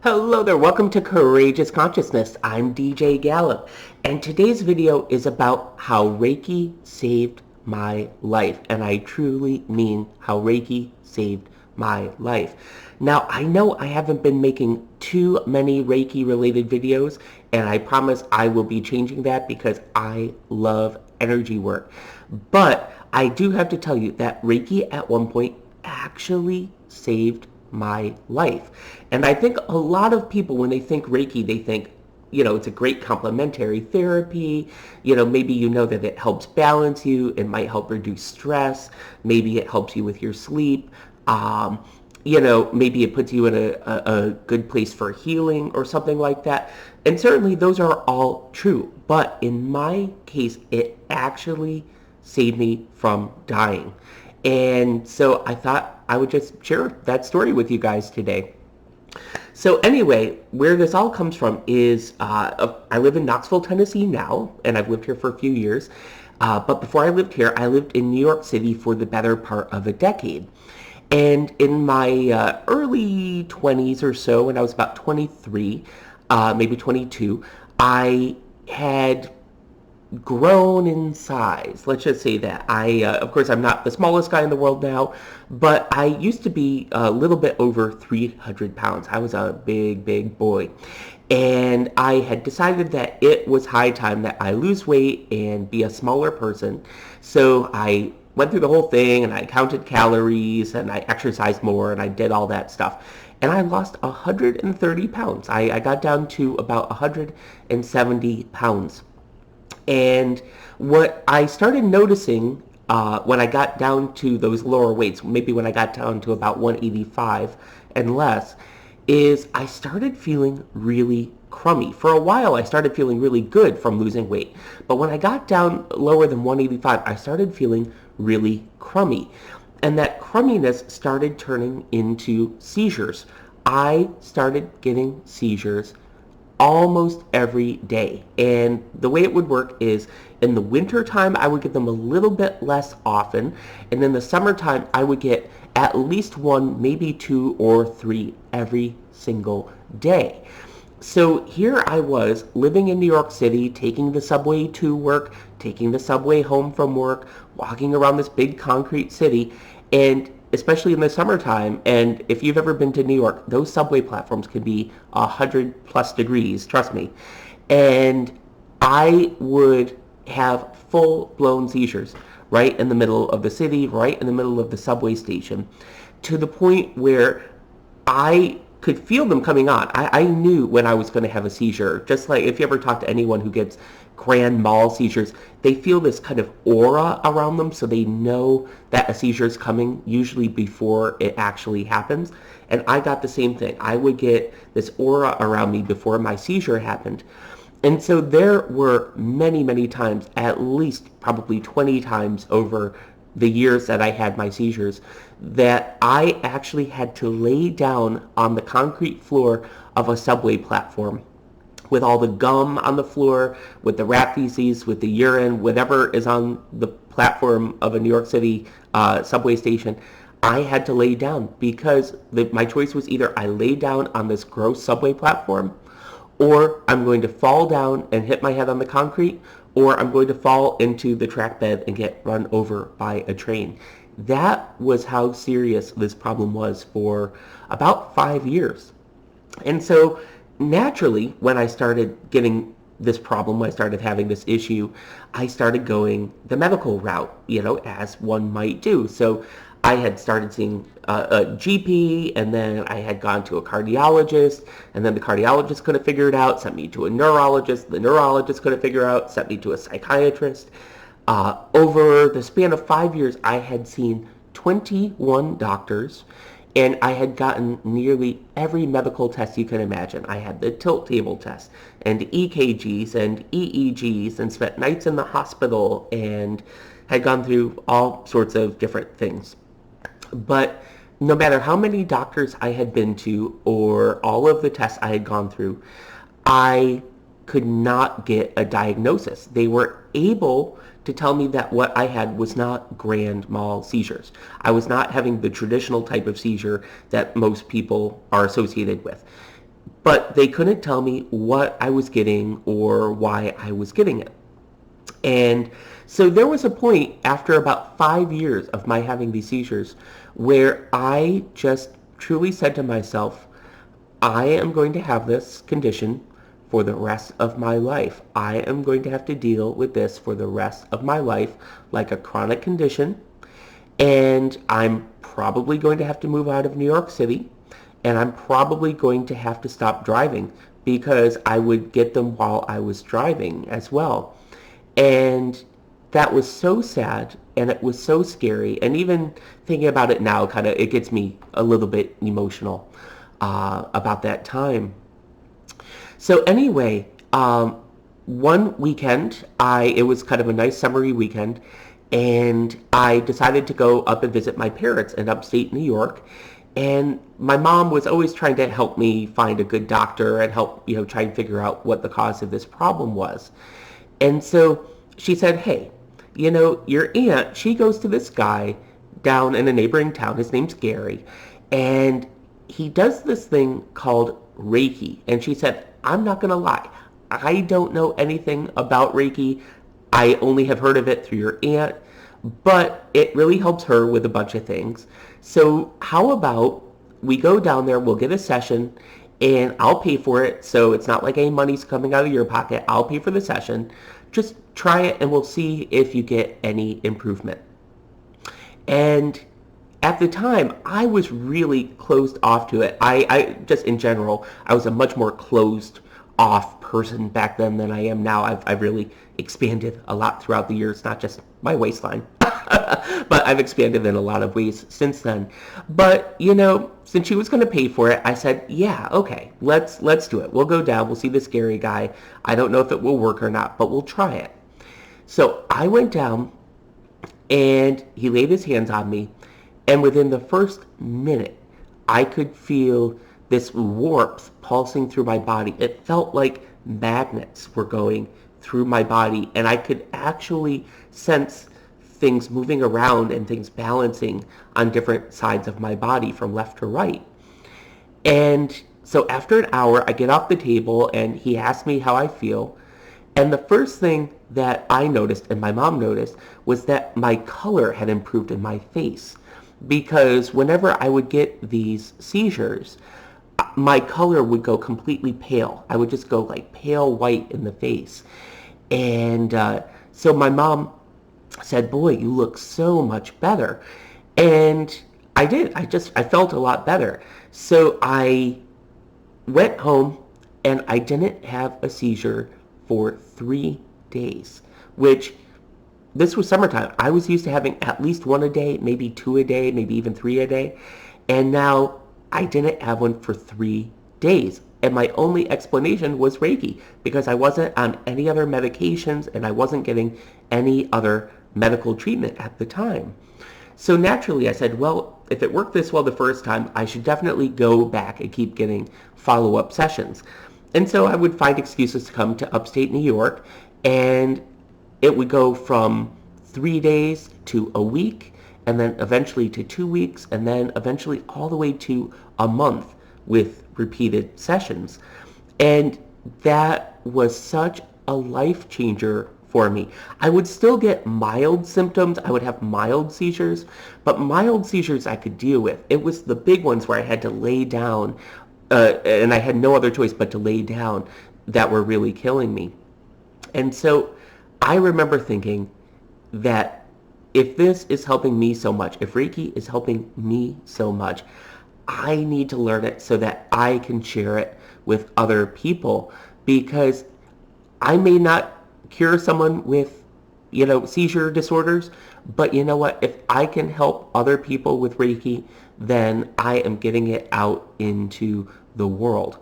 Hello there, welcome to Courageous Consciousness. I'm DJ Gallup, and today's video is about how Reiki saved my life, and I truly mean how Reiki saved my life. Now, I know I haven't been making too many Reiki related videos, and I promise I will be changing that because I love energy work. But I do have to tell you that Reiki at one point actually saved my life. And I think a lot of people, when they think Reiki, they think, it's a great complementary therapy. Maybe that it helps balance you. It might help reduce stress. Maybe it helps you with your sleep. Maybe it puts you in a good place for healing or something like that. And certainly those are all true. But in my case, it actually saved me from dying. And so I thought I would just share that story with you guys today. So anyway, where this all comes from is I live in Knoxville, Tennessee now, and I've lived here for a few years. But before I lived here, I lived in New York City for the better part of a decade. And in my early 20s or so, when I was about 23, maybe 22, I had grown in size. Let's just say that. Of course, I'm not the smallest guy in the world now, but I used to be a little bit over 300 pounds. I was a big, big boy. And I had decided that it was high time that I lose weight and be a smaller person. So I went through the whole thing and I counted calories and I exercised more and I did all that stuff. And I lost 130 pounds. I got down to about 170 pounds. And what I started noticing when I got down to those lower weights, maybe when I got down to about 185 and less, is I started feeling really crummy. For a while, I started feeling really good from losing weight. But when I got down lower than 185, I started feeling really crummy. And that crumminess started turning into seizures. I started getting seizures almost every day. And the way it would work is in the winter time, I would get them a little bit less often. And in the summertime, I would get at least one, maybe two or three every single day. So here I was living in New York City, taking the subway to work, taking the subway home from work, walking around this big concrete city, and especially in the summertime, and if you've ever been to New York, those subway platforms can be 100 plus degrees, trust me. And I would have full-blown seizures right in the middle of the city, right in the middle of the subway station, to the point where I could feel them coming on. I knew when I was going to have a seizure. Just like if you ever talk to anyone who gets grand mal seizures, they feel this kind of aura around them, so they know that a seizure is coming, usually before it actually happens. And I got the same thing. I would get this aura around me before my seizure happened. And so there were many, many times, at least probably 20 times over the years that I had my seizures, that I actually had to lay down on the concrete floor of a subway platform with all the gum on the floor, with the rat feces, with the urine, whatever is on the platform of a New York City subway station. I had to lay down because my choice was either I lay down on this gross subway platform, or I'm going to fall down and hit my head on the concrete, or I'm going to fall into the track bed and get run over by a train. That was how serious this problem was for about 5 years. And so naturally, when I started getting this problem, when I started having this issue, I started going the medical route, as one might do. So I had started seeing a GP, and then I had gone to a cardiologist, and then the cardiologist couldn't figure it out, sent me to a neurologist. The neurologist couldn't figure it out, sent me to a psychiatrist. Over the span of 5 years, I had seen 21 doctors, and I had gotten nearly every medical test you can imagine. I had the tilt table test, and EKGs, and EEGs, and spent nights in the hospital, and had gone through all sorts of different things. But no matter how many doctors I had been to, or all of the tests I had gone through, I could not get a diagnosis. They were able to tell me that what I had was not grand mal seizures. I was not having the traditional type of seizure that most people are associated with. but they couldn't tell me what I was getting or why I was getting it. And so there was a point after about 5 years of my having these seizures where I just truly said to myself, I am going to have this condition for the rest of my life. I am going to have to deal with this for the rest of my life like a chronic condition. And I'm probably going to have to move out of New York City. And I'm probably going to have to stop driving because I would get them while I was driving as well. And that was so sad and it was so scary. And even thinking about it now, it gets me a little bit emotional about that time. So anyway, one weekend, it was kind of a nice summery weekend, and I decided to go up and visit my parents in upstate New York. And my mom was always trying to help me find a good doctor and help, try and figure out what the cause of this problem was. And so she said, hey, your aunt, she goes to this guy down in a neighboring town. His name's Gary. And he does this thing called Reiki. And she said, I'm not going to lie. I don't know anything about Reiki. I only have heard of it through your aunt, but it really helps her with a bunch of things. So how about we go down there, we'll get a session, and I'll pay for it. So it's not like any money's coming out of your pocket. I'll pay for the session. Just try it and we'll see if you get any improvement. And at the time, I was really closed off to it. I just in general, I was a much more closed off person back then than I am now. I've really expanded a lot throughout the years, not just my waistline, but I've expanded in a lot of ways since then. But, since she was going to pay for it, I said, yeah, okay, let's do it. We'll go down. We'll see this scary guy. I don't know if it will work or not, but we'll try it. So I went down and he laid his hands on me. And within the first minute, I could feel this warmth pulsing through my body. It felt like magnets were going through my body, and I could actually sense things moving around and things balancing on different sides of my body from left to right. And so after an hour, I get off the table and he asked me how I feel. And the first thing that I noticed and my mom noticed was that my color had improved in my face. Because whenever I would get these seizures, my color would go completely pale. I would just go like pale white in the face. And so my mom said, boy, you look so much better. And I did. I felt a lot better. So I went home and I didn't have a seizure for 3 days, which this was summertime. I was used to having at least one a day, maybe two a day, maybe even three a day. And now I didn't have one for 3 days. And my only explanation was Reiki, because I wasn't on any other medications and I wasn't getting any other medical treatment at the time. So naturally I said, well, if it worked this well the first time, I should definitely go back and keep getting follow-up sessions. And so I would find excuses to come to upstate New York, and it would go from 3 days to a week, and then eventually to 2 weeks, and then eventually all the way to a month with repeated sessions. And that was such a life changer for me. I would still get mild symptoms. I would have mild seizures, but mild seizures I could deal with. It was the big ones where I had to lay down, and I had no other choice but to lay down, that were really killing me. And so I remember thinking that if this is helping me so much, if Reiki is helping me so much, I need to learn it so that I can share it with other people, because I may not cure someone with, seizure disorders, but you know what? If I can help other people with Reiki, then I am getting it out into the world.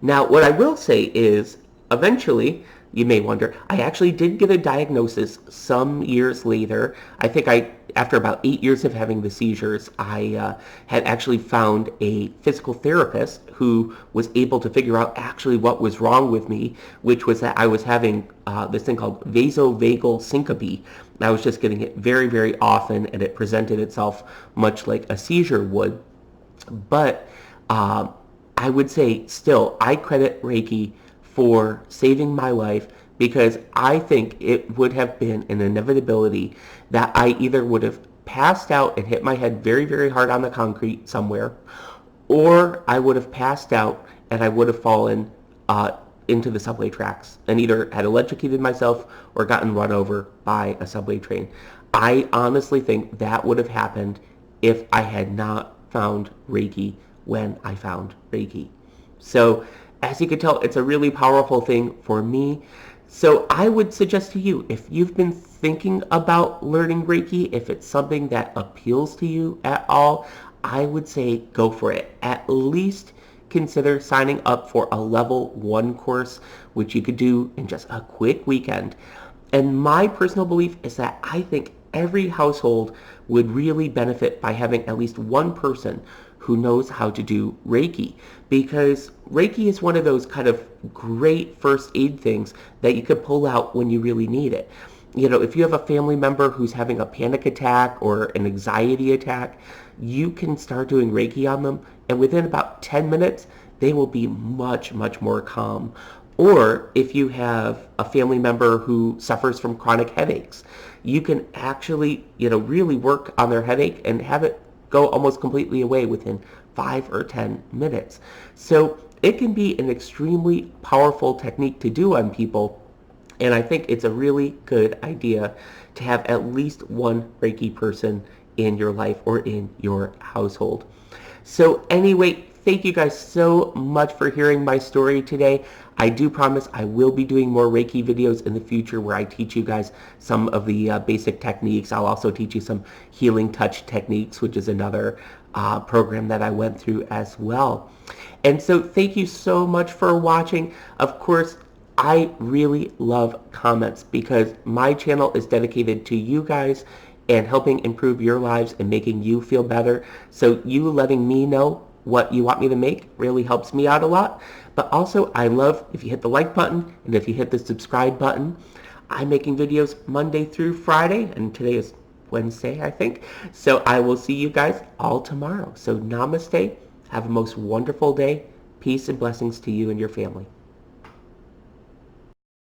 Now, what I will say is, eventually, you may wonder, I actually did get a diagnosis some years later. I think after about 8 years of having the seizures, I had actually found a physical therapist who was able to figure out actually what was wrong with me, which was that I was having this thing called vasovagal syncope. I was just getting it very, very often, and it presented itself much like a seizure would. But I would say still, I credit Reiki for saving my life because I think it would have been an inevitability that I either would have passed out and hit my head very, very hard on the concrete somewhere, or I would have passed out and I would have fallen into the subway tracks and either had electrocuted myself or gotten run over by a subway train. I honestly think that would have happened if I had not found Reiki when I found Reiki. So, as you can tell, it's a really powerful thing for me. So I would suggest to you, if you've been thinking about learning Reiki, if it's something that appeals to you at all, I would say go for it. At least consider signing up for a level 1 course, which you could do in just a quick weekend. And my personal belief is that I think every household would really benefit by having at least one person who knows how to do Reiki, because Reiki is one of those kind of great first aid things that you could pull out when you really need it. You know, if you have a family member who's having a panic attack or an anxiety attack, you can start doing Reiki on them, and within about 10 minutes, they will be much, much more calm. Or if you have a family member who suffers from chronic headaches, you can actually, really work on their headache and have it go almost completely away within 5 or 10 minutes. So it can be an extremely powerful technique to do on people, and I think it's a really good idea to have at least one Reiki person in your life or in your household. So anyway, thank you guys so much for hearing my story today. I do promise I will be doing more Reiki videos in the future where I teach you guys some of the basic techniques. I'll also teach you some healing touch techniques, which is another program that I went through as well. And so thank you so much for watching. Of course, I really love comments because my channel is dedicated to you guys and helping improve your lives and making you feel better. So you letting me know what you want me to make really helps me out a lot. But also, I love if you hit the like button and if you hit the subscribe button. I'm making videos Monday through Friday, and today is Wednesday, I think. So I will see you guys all tomorrow. So namaste. Have a most wonderful day. Peace and blessings to you and your family.